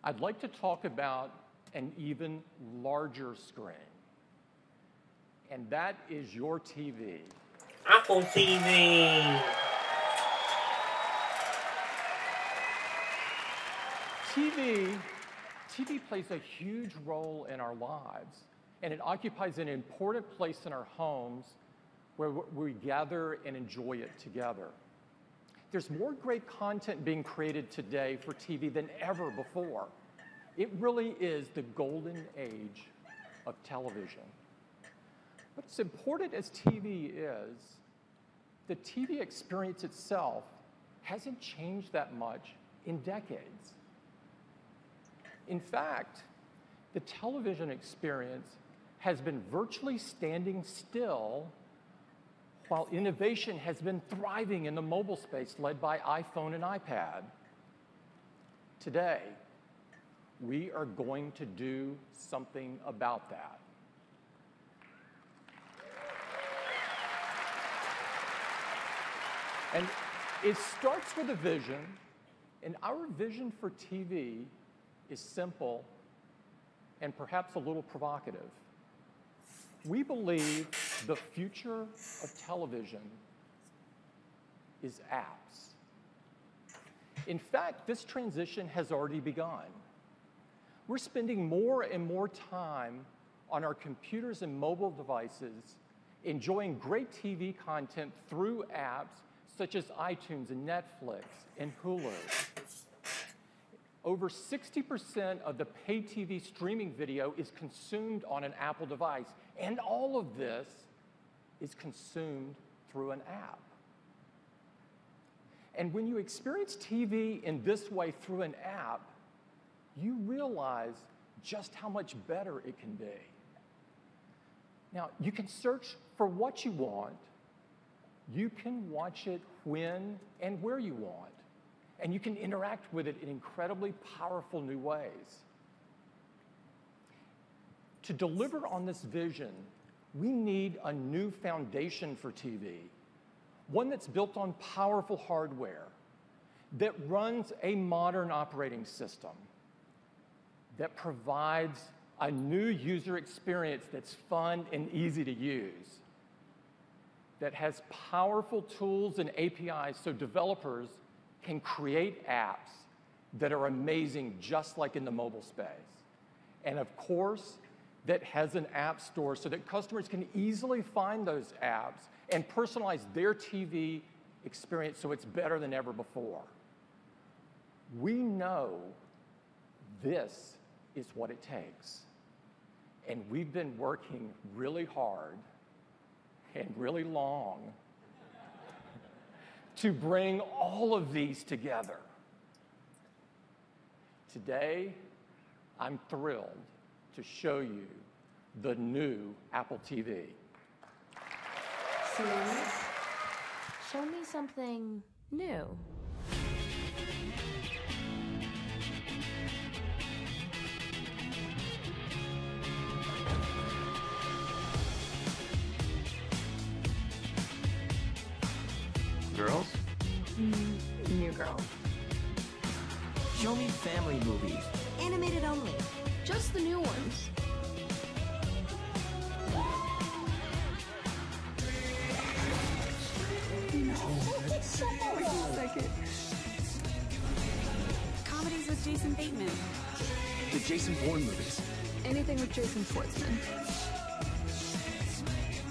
I'd like to talk about an even larger screen, and that is your TV. Apple TV. TV plays a huge role in our lives, and it occupies an important place in our homes where we gather and enjoy it together. There's more great content being created today for TV than ever before. It really is the golden age of television. But as important as TV is, the TV experience itself hasn't changed that much in decades. In fact, the television experience has been virtually standing still while innovation has been thriving in the mobile space led by iPhone and iPad. Today, we are going to do something about that. And it starts with a vision, and our vision for TV is simple and perhaps a little provocative. We believe the future of television is apps. In fact, this transition has already begun. We're spending more and more time on our computers and mobile devices, enjoying great TV content through apps such as iTunes and Netflix and Hulu. Over 60% of the pay TV streaming video is consumed on an Apple device, and all of this is consumed through an app. And when you experience TV in this way through an app, you realize just how much better it can be. Now, you can search for what you want. You can watch it when and where you want. And you can interact with it in incredibly powerful new ways. To deliver on this vision, we need a new foundation for TV, one that's built on powerful hardware, that runs a modern operating system, that provides a new user experience that's fun and easy to use, that has powerful tools and APIs so developers can create apps that are amazing just like in the mobile space. And of course, that has an app store so that customers can easily find those apps and personalize their TV experience so it's better than ever before. We know this is what it takes. And we've been working really hard and really long to bring all of these together. Today, I'm thrilled to show you the new Apple TV. Serious? Show me something new. Girls? New girl. Show me family movies. Animated only. Just the new ones. Comedies with Jason Bateman. The Jason Bourne movies. Anything with Jason Schwartzman.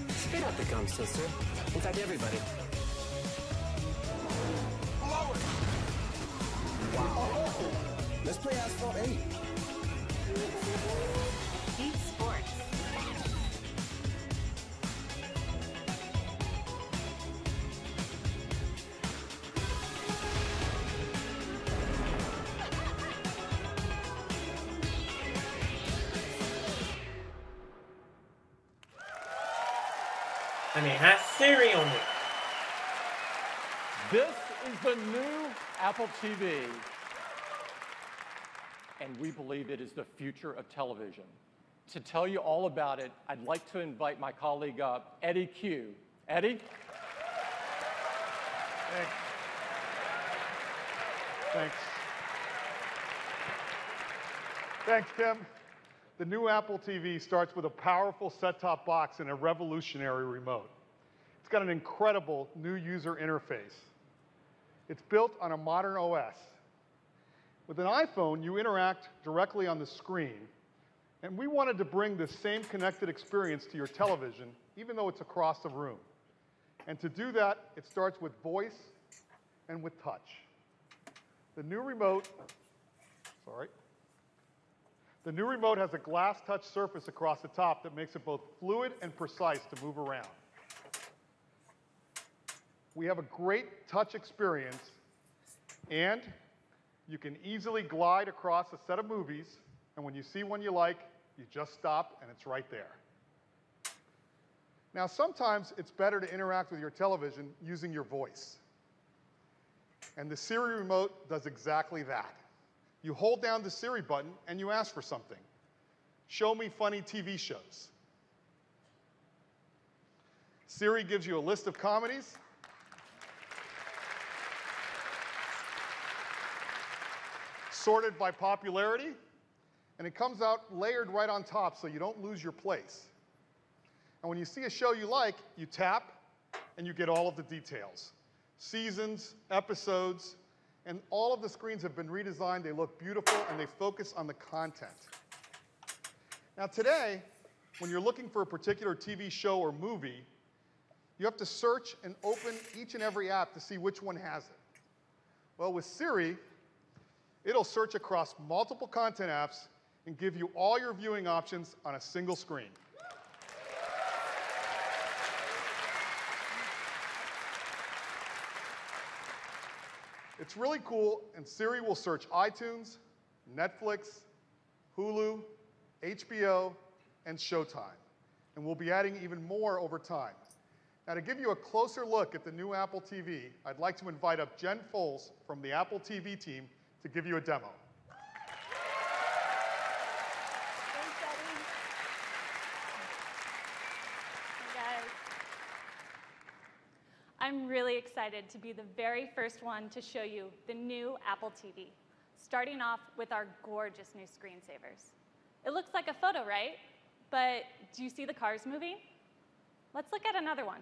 Spit out the gum, sister. In fact, everybody. Wow. Let's play Asphalt 8. Eight Sports. And it has Siri on it. This is the new Apple TV. And we believe it is the future of television. To tell you all about it, I'd like to invite my colleague up, Eddie Q. Eddie? Thanks. Thanks, Kim. The new Apple TV starts with a powerful set-top box and a revolutionary remote. It's got an incredible new user interface. It's built on a modern OS. With an iPhone, you interact directly on the screen, and we wanted to bring the same connected experience to your television, even though it's across the room. And to do that, it starts with voice and with touch. The new remote has a glass touch surface across the top that makes it both fluid and precise to move around. We have a great touch experience, and you can easily glide across a set of movies, and when you see one you like, you just stop and it's right there. Now, sometimes it's better to interact with your television using your voice. And the Siri remote does exactly that. You hold down the Siri button and you ask for something. Show me funny TV shows. Siri gives you a list of comedies. Sorted by popularity, and it comes out layered right on top so you don't lose your place. And when you see a show you like, you tap and you get all of the details. Seasons, episodes, and all of the screens have been redesigned. They look beautiful and they focus on the content. Now today, when you're looking for a particular TV show or movie, you have to search and open each and every app to see which one has it. Well, with Siri, it'll search across multiple content apps and give you all your viewing options on a single screen. It's really cool, and Siri will search iTunes, Netflix, Hulu, HBO, and Showtime. And we'll be adding even more over time. Now, to give you a closer look at the new Apple TV, I'd like to invite up Jen Foles from the Apple TV team to give you a demo. Thanks, Eddie. Hey, guys. I'm really excited to be the very first one to show you the new Apple TV, starting off with our gorgeous new screensavers. It looks like a photo, right? But do you see the Cars movie? Let's look at another one.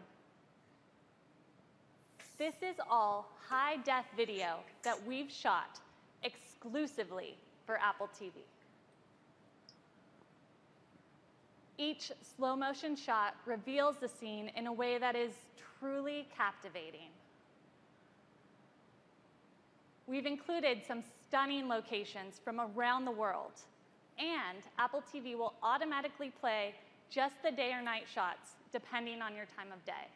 This is all high-def video that we've shot exclusively for Apple TV. Each slow-motion shot reveals the scene in a way that is truly captivating. We've included some stunning locations from around the world, and Apple TV will automatically play just the day or night shots, depending on your time of day.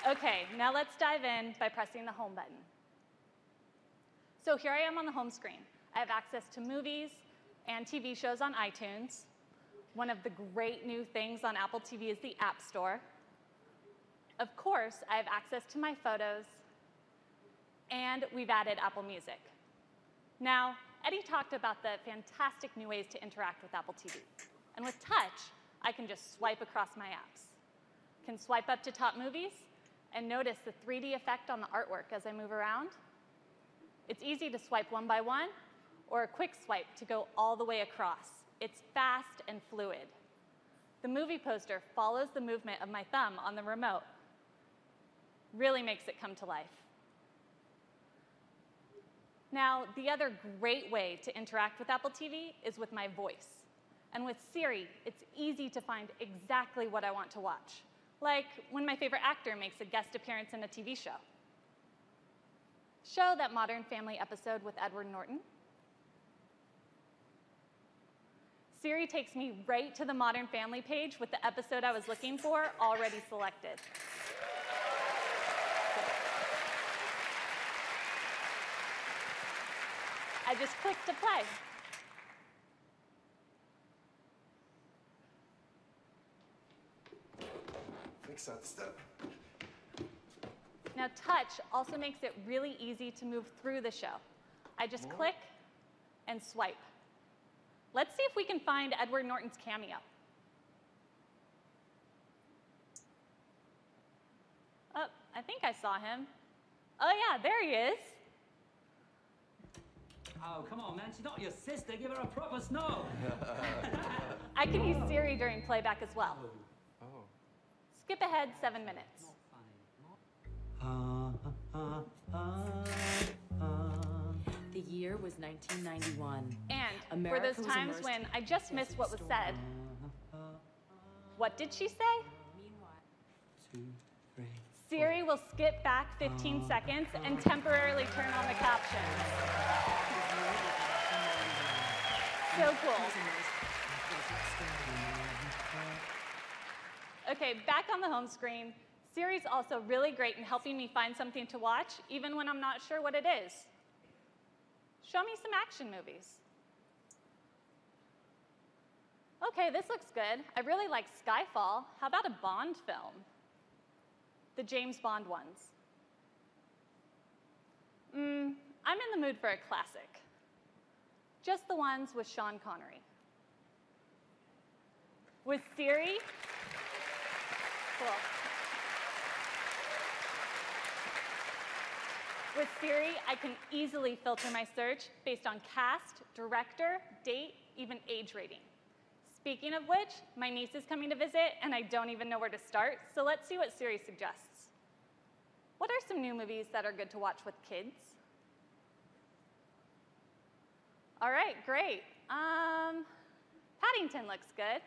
Okay, now let's dive in by pressing the home button. So here I am on the home screen. I have access to movies and TV shows on iTunes. One of the great new things on Apple TV is the App Store. Of course, I have access to my photos, and we've added Apple Music. Now, Eddie talked about the fantastic new ways to interact with Apple TV. And with touch, I can just swipe across my apps. Can swipe up to top movies and notice the 3D effect on the artwork as I move around. It's easy to swipe one by one, or a quick swipe to go all the way across. It's fast and fluid. The movie poster follows the movement of my thumb on the remote. Really makes it come to life. Now, the other great way to interact with Apple TV is with my voice. And with Siri, it's easy to find exactly what I want to watch, like when my favorite actor makes a guest appearance in a TV show. Show that Modern Family episode with Edward Norton. Siri takes me right to the Modern Family page with the episode I was looking for already selected. I just click to play. Fix that step. Now, touch also makes it really easy to move through the show. I just click and swipe. Let's see if we can find Edward Norton's cameo. Oh, I think I saw him. Oh yeah, there he is. Oh, come on, man. She's not your sister. Give her a proper snog. I can use Siri during playback as well. Oh. Skip ahead 7 minutes. The year was 1991. And America for those was times immersed when I just missed what was said, what did she say? Meanwhile, 2, 3. Siri will skip back 15 seconds and temporarily turn on the captions. So cool. Okay, back on the home screen. Siri's also really great in helping me find something to watch, even when I'm not sure what it is. Show me some action movies. Okay, this looks good. I really like Skyfall. How about a Bond film? The James Bond ones. I'm in the mood for a classic. Just the ones with Sean Connery. With Siri, cool. With Siri, I can easily filter my search based on cast, director, date, even age rating. Speaking of which, my niece is coming to visit, and I don't even know where to start, so let's see what Siri suggests. What are some new movies that are good to watch with kids? All right, great. Paddington looks good.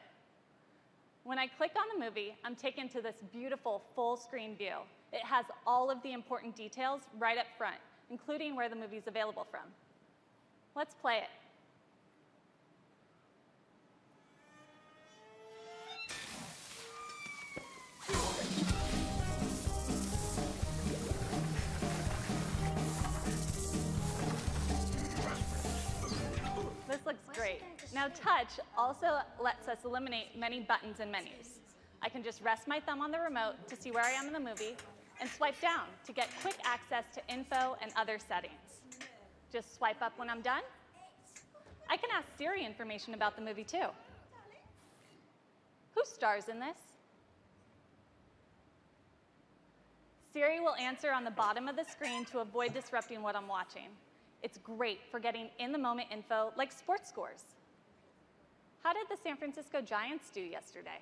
When I click on the movie, I'm taken to this beautiful full screen view. It has all of the important details right up front, including where the movie's available from. Let's play it. This looks great. Now touch also lets us eliminate many buttons and menus. I can just rest my thumb on the remote to see where I am in the movie and swipe down to get quick access to info and other settings. Just swipe up when I'm done. I can ask Siri information about the movie too. Who stars in this? Siri will answer on the bottom of the screen to avoid disrupting what I'm watching. It's great for getting in-the-moment info like sports scores. How did the San Francisco Giants do yesterday?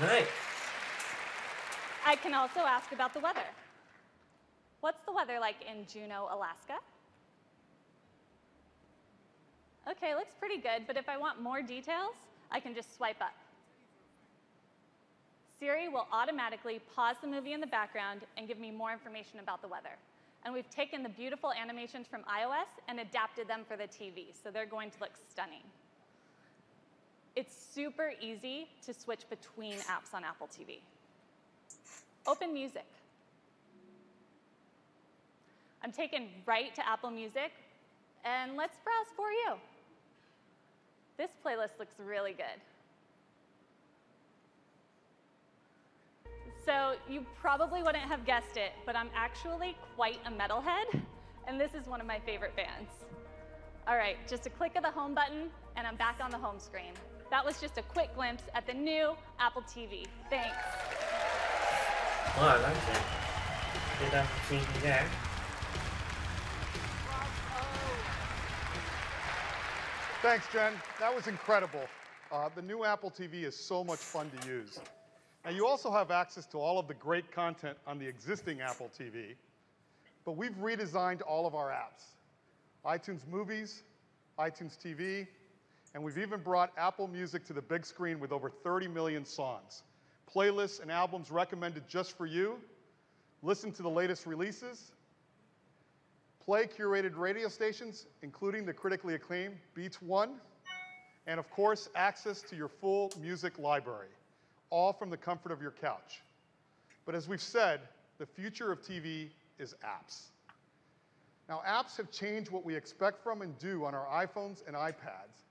Nice. I can also ask about the weather. What's the weather like in Juneau, Alaska? Okay, looks pretty good, but if I want more details, I can just swipe up. Siri will automatically pause the movie in the background and give me more information about the weather. And we've taken the beautiful animations from iOS and adapted them for the TV, so they're going to look stunning. It's super easy to switch between apps on Apple TV. Open Music. I'm taken right to Apple Music, and let's browse for you. This playlist looks really good. So you probably wouldn't have guessed it, but I'm actually quite a metalhead, and this is one of my favorite bands. All right, just a click of the home button, and I'm back on the home screen. That was just a quick glimpse at the new Apple TV. Thanks. Oh, I like it. Good Apple TV there. Thanks, Jen. That was incredible. The new Apple TV is so much fun to use. Now, you also have access to all of the great content on the existing Apple TV, but we've redesigned all of our apps. iTunes Movies, iTunes TV, and we've even brought Apple Music to the big screen with over 30 million songs. Playlists and albums recommended just for you. Listen to the latest releases. Play curated radio stations, including the critically acclaimed Beats One. And of course, access to your full music library, all from the comfort of your couch. But as we've said, the future of TV is apps. Now, apps have changed what we expect from and do on our iPhones and iPads,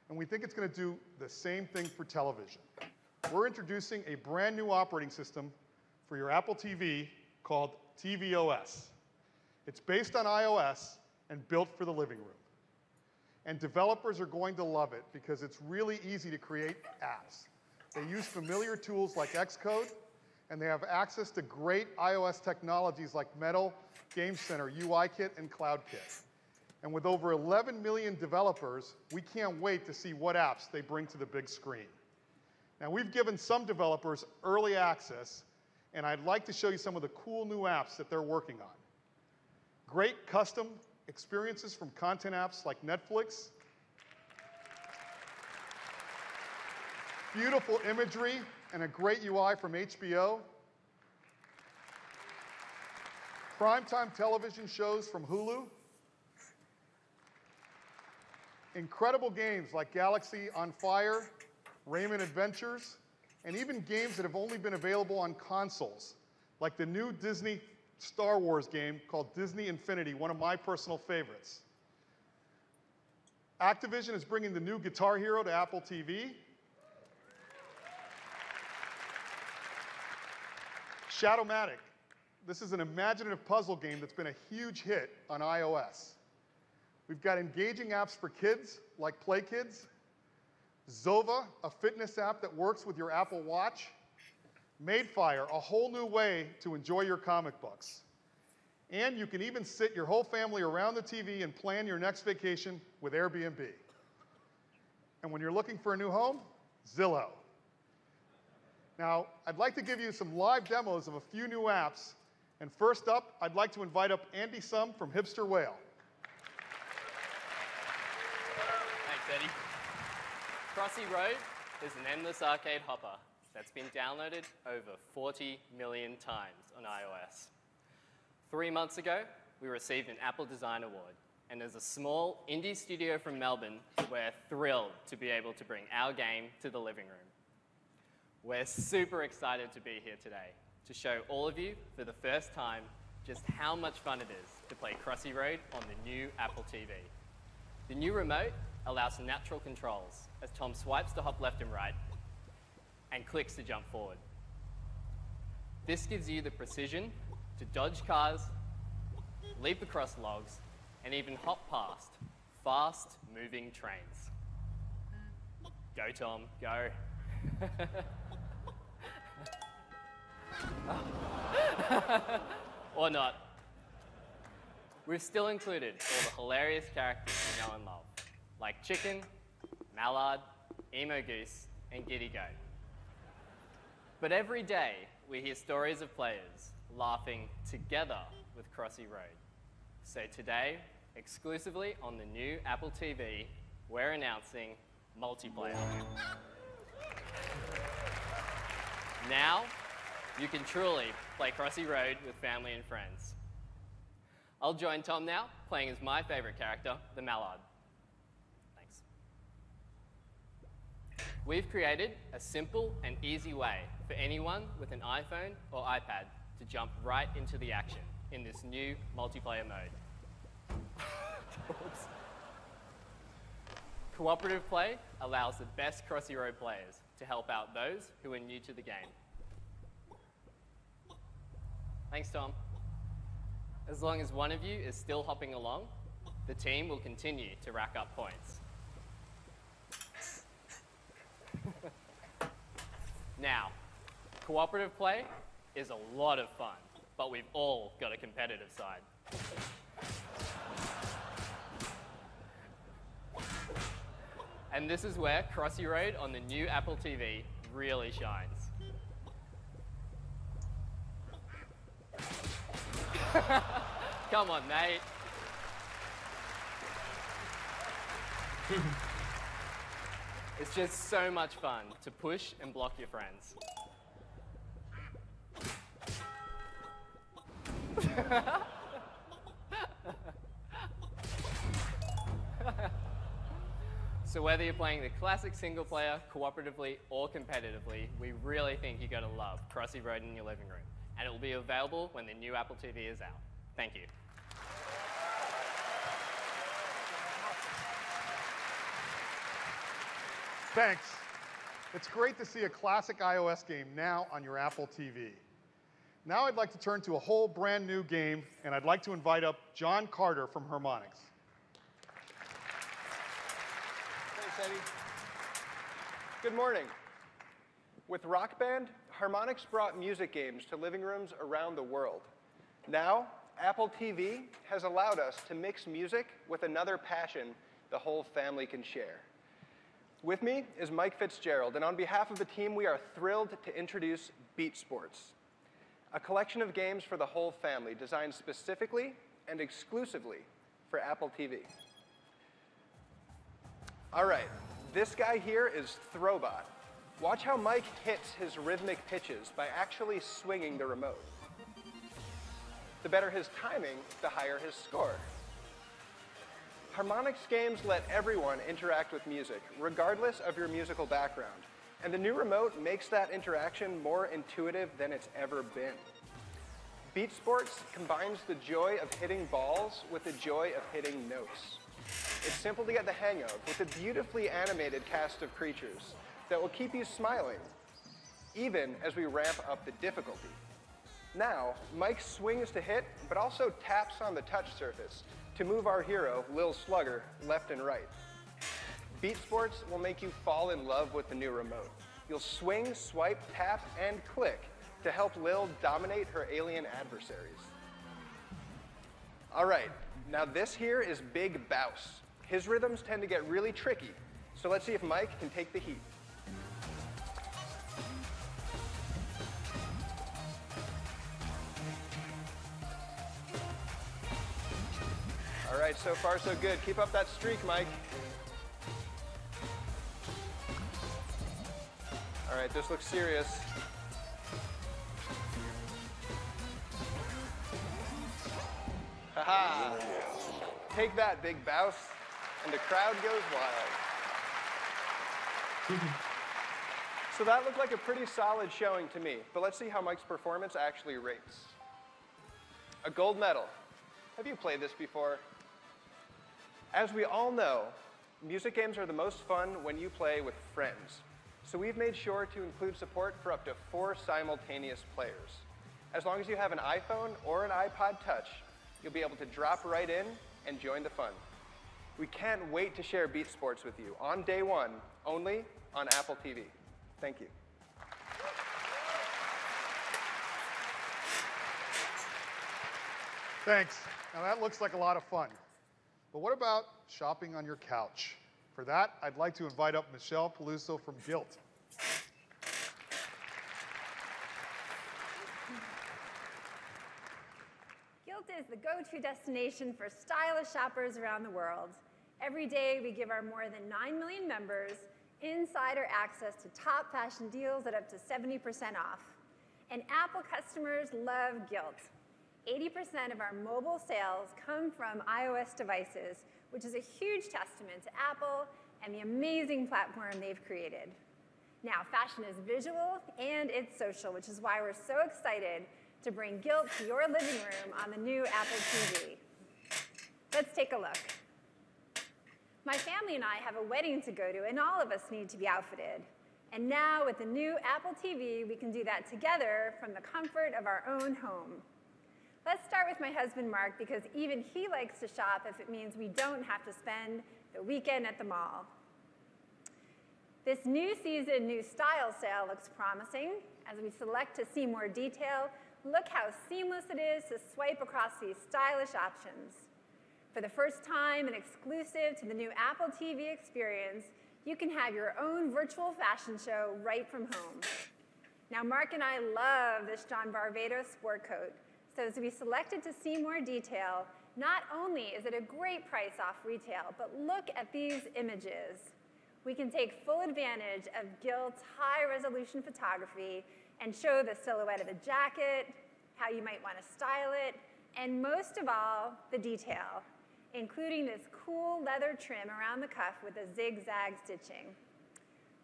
and we think it's going to do the same thing for television. We're introducing a brand new operating system for your Apple TV called tvOS. It's based on iOS and built for the living room. And developers are going to love it because it's really easy to create apps. They use familiar tools like Xcode, and they have access to great iOS technologies like Metal, Game Center, UIKit, and CloudKit. And with over 11 million developers, we can't wait to see what apps they bring to the big screen. Now, we've given some developers early access, and I'd like to show you some of the cool new apps that they're working on. Great custom experiences from content apps like Netflix. Beautiful imagery and a great UI from HBO. Primetime television shows from Hulu. Incredible games like Galaxy on Fire, Rayman Adventures, and even games that have only been available on consoles, like the new Disney Star Wars game called Disney Infinity, one of my personal favorites. Activision is bringing the new Guitar Hero to Apple TV. Shadowmatic. This is an imaginative puzzle game that's been a huge hit on iOS. We've got engaging apps for kids, like Play Kids. Zova, a fitness app that works with your Apple Watch. Madefire, a whole new way to enjoy your comic books. And you can even sit your whole family around the TV and plan your next vacation with Airbnb. And when you're looking for a new home, Zillow. Now, I'd like to give you some live demos of a few new apps. And first up, I'd like to invite up Andy Sum from Hipster Whale. Thanks, Eddie. Crossy Road is an endless arcade hopper that's been downloaded over 40 million times on iOS. 3 months ago, we received an Apple Design Award, and as a small indie studio from Melbourne, we're thrilled to be able to bring our game to the living room. We're super excited to be here today to show all of you for the first time just how much fun it is to play Crossy Road on the new Apple TV. The new remote allows natural controls as Tom swipes to hop left and right and clicks to jump forward. This gives you the precision to dodge cars, leap across logs, and even hop past fast-moving trains. Go, Tom, go. Or not. We've still included all the hilarious characters you know and love, like Chicken, Mallard, Emo Goose, and Giddy Goat. But every day, we hear stories of players laughing together with Crossy Road. So today, exclusively on the new Apple TV, we're announcing multiplayer. Now, you can truly play Crossy Road with family and friends. I'll join Tom now, playing as my favorite character, the Mallard. Thanks. We've created a simple and easy way for anyone with an iPhone or iPad to jump right into the action in this new multiplayer mode. Oops. Cooperative play allows the best Crossy Road players to help out those who are new to the game. Thanks, Tom. As long as one of you is still hopping along, the team will continue to rack up points. Now, cooperative play is a lot of fun, but we've all got a competitive side. And this is where Crossy Road on the new Apple TV really shines. Come on, mate. It's just so much fun to push and block your friends. So whether you're playing the classic single player, cooperatively, or competitively, we really think you're going to love Crossy Road in your living room. And it will be available when the new Apple TV is out. Thank you. Thanks. It's great to see a classic iOS game now on your Apple TV. Now I'd like to turn to a whole brand new game, and I'd like to invite up John Carter from Harmonix. Thanks, Eddie. Good morning. With Rock Band, Harmonix brought music games to living rooms around the world. Now, Apple TV has allowed us to mix music with another passion the whole family can share. With me is Mike Fitzgerald, and on behalf of the team, we are thrilled to introduce Beat Sports, a collection of games for the whole family designed specifically and exclusively for Apple TV. All right, this guy here is Throwbot. Watch how Mike hits his rhythmic pitches by actually swinging the remote. The better his timing, the higher his score. Harmonix games let everyone interact with music, regardless of your musical background, and the new remote makes that interaction more intuitive than it's ever been. Beat Sports combines the joy of hitting balls with the joy of hitting notes. It's simple to get the hang of, with a beautifully animated cast of creatures that will keep you smiling, even as we ramp up the difficulty. Now, Mike swings to hit, but also taps on the touch surface to move our hero, Lil Slugger, left and right. Beat Sports will make you fall in love with the new remote. You'll swing, swipe, tap, and click to help Lil dominate her alien adversaries. All right, now this here is Big Bouse. His rhythms tend to get really tricky, so let's see if Mike can take the heat. All right, so far so good. Keep up that streak, Mike. All right, this looks serious. Haha. Take that, Big Bouse. And the crowd goes wild. So that looked like a pretty solid showing to me, but let's see how Mike's performance actually rates. A gold medal. Have you played this before? As we all know, music games are the most fun when you play with friends. So we've made sure to include support for up to 4 simultaneous players. As long as you have an iPhone or an iPod Touch, you'll be able to drop right in and join the fun. We can't wait to share Beat Sports with you on day 1, only on Apple TV. Thank you. Thanks. Now that looks like a lot of fun. But what about shopping on your couch? For that, I'd like to invite up Michelle Peluso from Gilt. Gilt is the go-to destination for stylish shoppers around the world. Every day, we give our more than 9 million members insider access to top fashion deals at up to 70% off. And Apple customers love Gilt. 80% of our mobile sales come from iOS devices, which is a huge testament to Apple and the amazing platform they've created. Now, fashion is visual and it's social, which is why we're so excited to bring Gilt to your living room on the new Apple TV. Let's take a look. My family and I have a wedding to go to, and all of us need to be outfitted. And now, with the new Apple TV, we can do that together from the comfort of our own home. Let's start with my husband, Mark, because even he likes to shop if it means we don't have to spend the weekend at the mall. This new season, new style sale looks promising. As we select to see more detail, look how seamless it is to swipe across these stylish options. For the first time and exclusive to the new Apple TV experience, you can have your own virtual fashion show right from home. Now, Mark and I love this John Varvatos sport coat. So as we selected to see more detail, not only is it a great price off retail, but look at these images. We can take full advantage of Gilt's high-resolution photography and show the silhouette of the jacket, how you might want to style it, and most of all, the detail, including this cool leather trim around the cuff with a zigzag stitching.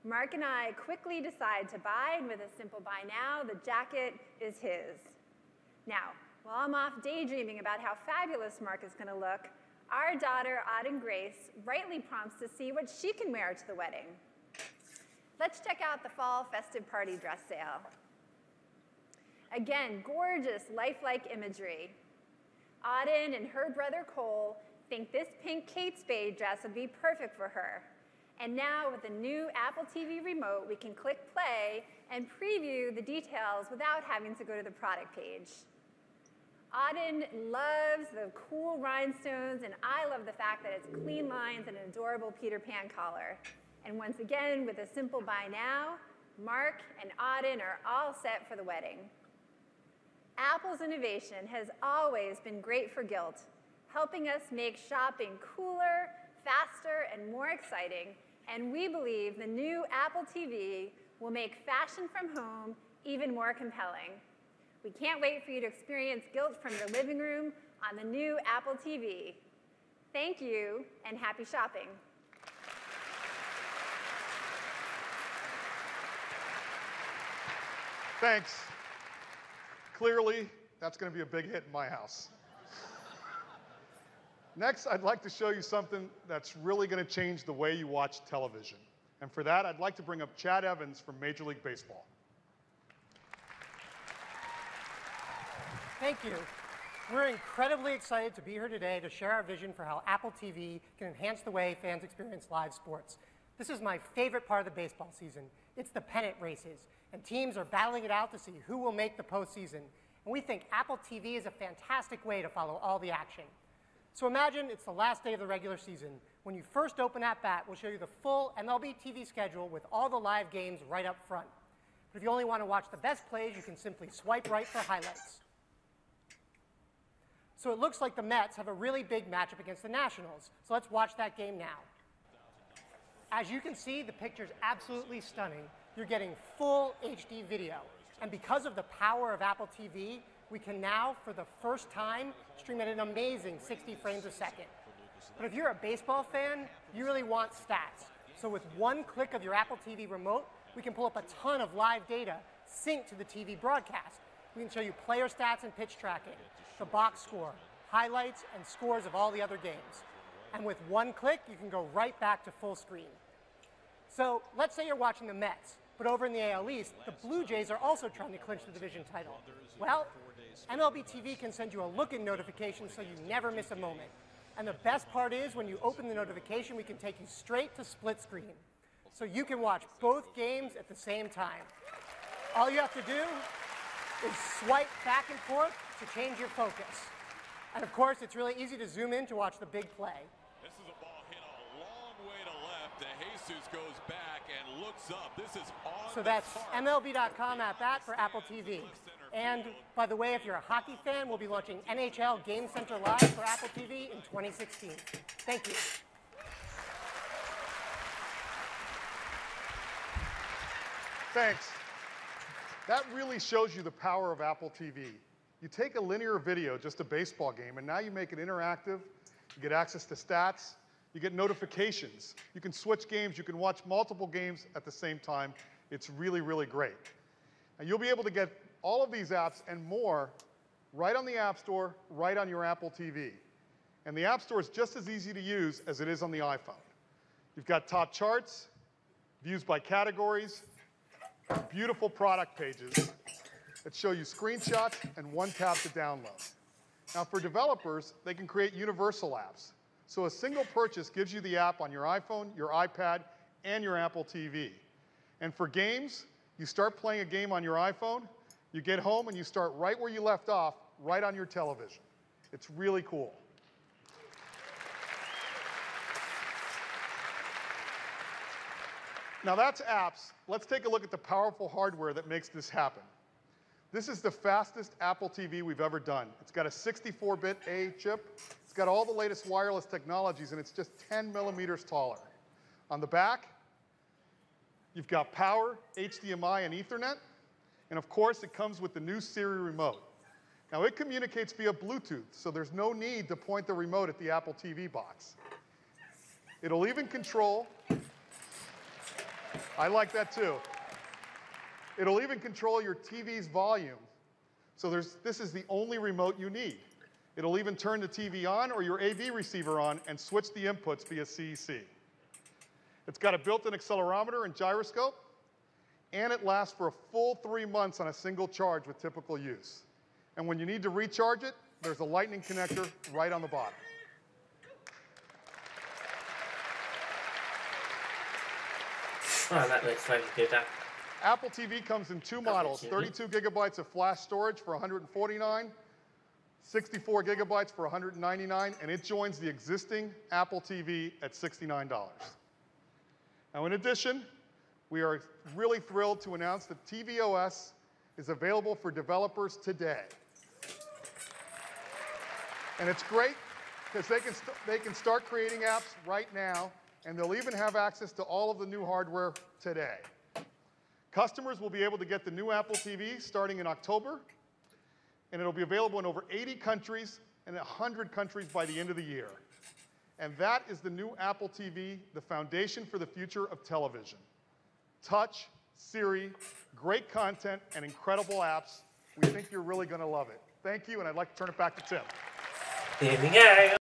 Mark and I quickly decide to buy, and with a simple buy now, the jacket is his. Now, while I'm off daydreaming about how fabulous Mark is going to look, our daughter, Auden Grace, rightly prompts to see what she can wear to the wedding. Let's check out the fall festive party dress sale. Again, gorgeous, lifelike imagery. Auden and her brother Cole think this pink Kate Spade dress would be perfect for her. And now with the new Apple TV remote, we can click play and preview the details without having to go to the product page. Auden loves the cool rhinestones, and I love the fact that it's clean lines and an adorable Peter Pan collar. And once again, with a simple buy now, Mark and Auden are all set for the wedding. Apple's innovation has always been great for Gilt, helping us make shopping cooler, faster, and more exciting. And we believe the new Apple TV will make fashion from home even more compelling. We can't wait for you to experience Gilt from your living room on the new Apple TV. Thank you, and happy shopping. Thanks. Clearly, that's going to be a big hit in my house. Next, I'd like to show you something that's really going to change the way you watch television. And for that, I'd like to bring up Chad Evans from Major League Baseball. Thank you. We're incredibly excited to be here today to share our vision for how Apple TV can enhance the way fans experience live sports. This is my favorite part of the baseball season. It's the pennant races, and teams are battling it out to see who will make the postseason. And we think Apple TV is a fantastic way to follow all the action. So imagine it's the last day of the regular season. When you first open at bat, we'll show you the full MLB TV schedule with all the live games right up front. But if you only want to watch the best plays, you can simply swipe right for highlights. So it looks like the Mets have a really big matchup against the Nationals. So let's watch that game now. As you can see, the picture's absolutely stunning. You're getting full HD video. And because of the power of Apple TV, we can now, for the first time, stream at an amazing 60 frames a second. But if you're a baseball fan, you really want stats. So with one click of your Apple TV remote, we can pull up a ton of live data synced to the TV broadcast. We can show you player stats and pitch tracking, the box score, highlights, and scores of all the other games. And with one click, you can go right back to full screen. So let's say you're watching the Mets, but over in the AL East, the Blue Jays are also trying to clinch the division title. Well, MLB TV can send you a look-in notification so you never miss a moment. And the best part is, when you open the notification, we can take you straight to split screen. So you can watch both games at the same time. All you have to do is swipe back and forth to change your focus. And of course, it's really easy to zoom in to watch the big play. This is a ball hit a long way to left. De Jesus goes back and looks up. This is on So that's MLB.com at bat for Apple TV. And by the way, if you're a hockey fan, we'll be launching NHL Game Center Live for Apple TV in 2016. Thank you. Thanks. That really shows you the power of Apple TV. You take a linear video, just a baseball game, and now you make it interactive. You get access to stats. You get notifications. You can switch games. You can watch multiple games at the same time. It's really, really great. And you'll be able to get all of these apps and more right on the App Store, right on your Apple TV. And the App Store is just as easy to use as it is on the iPhone. You've got top charts, views by categories, beautiful product pages that show you screenshots and one tap to download. Now for developers, they can create universal apps. So a single purchase gives you the app on your iPhone, your iPad, and your Apple TV. And for games, you start playing a game on your iPhone, you get home and you start right where you left off, right on your television. It's really cool. Now that's apps. Let's take a look at the powerful hardware that makes this happen. This is the fastest Apple TV we've ever done. It's got a 64-bit A chip. It's got all the latest wireless technologies, and it's just 10 millimeters taller. On the back, you've got power, HDMI, and Ethernet. And of course, it comes with the new Siri remote. Now it communicates via Bluetooth, so there's no need to point the remote at the Apple TV box. It'll even control, I like that too. It'll even control your TV's volume. So this is the only remote you need. It'll even turn the TV on or your AV receiver on and switch the inputs via CEC. It's got a built-in accelerometer and gyroscope, and it lasts for a full 3 months on a single charge with typical use. And when you need to recharge it, there's a lightning connector right on the bottom. Oh, that looks like a good app. Apple TV comes in two models, 32 gigabytes of flash storage for $149, 64 gigabytes for $199, and it joins the existing Apple TV at $69. Now, in addition, we are really thrilled to announce that tvOS is available for developers today. And it's great because they can start creating apps right now, and they'll even have access to all of the new hardware today. Customers will be able to get the new Apple TV starting in October, and it'll be available in over 80 countries and 100 countries by the end of the year. And that is the new Apple TV, the foundation for the future of television. Touch, Siri, great content, and incredible apps. We think you're really going to love it. Thank you, and I'd like to turn it back to Tim. Here we go.